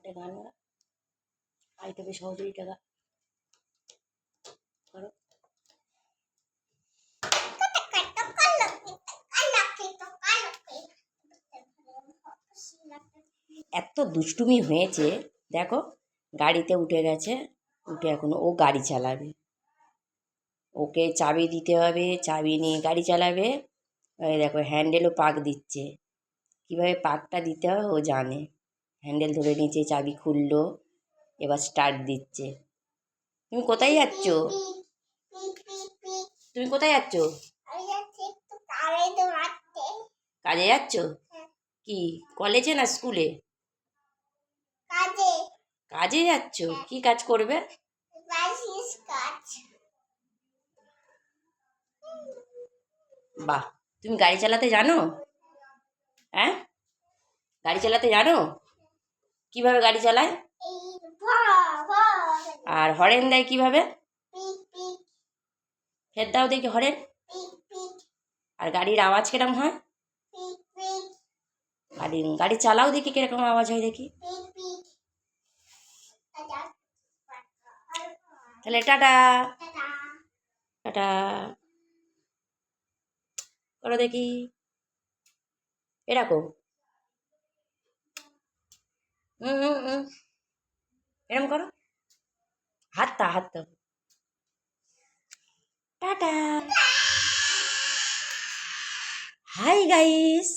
একটা গান গা, আই তবে সহযোগিতা গা করো। এত দুষ্টুমি হয়েছে দেখো, গাড়িতে উঠে গেছে, উঠে এখন ও গাড়ি চালাবে। ওকে চাবি দিতে হবে, চাবি নিয়ে গাড়ি চালাবে। এই দেখো হ্যান্ডেলও পাক দিচ্ছে, কীভাবে পাকটা দিতে হয় ও জানে। হ্যান্ডেল ধরে নিচে, চাবি খুললো, এবার স্টার্ট দিচ্ছে। তুমি কোথায় যাচ্ছ? তুমি কোথায় যাচ্ছ? কাজে যাচ্ছ? কি কলেজে না স্কুলে? কাজে যাচ্ছ? কি কাজ করবে? বাহ, তুমি গাড়ি চালাতে জানো? হ্যাঁ, গাড়ি চালাতে জানো? কিভাবে গাড়ি চালায়? আর হরেন দেয় কিভাবে? ফের দাও দেখি হরেন। আর গাড়ির আওয়াজ কিরকম হয়? গাড়ি চালাও দেখি কিরকম আওয়াজ হয় দেখি। তাহলে টাটা। টাটা করো দেখি, এরকম এরকম করো, হাতটা হাতটা। টাটা। Hi guys.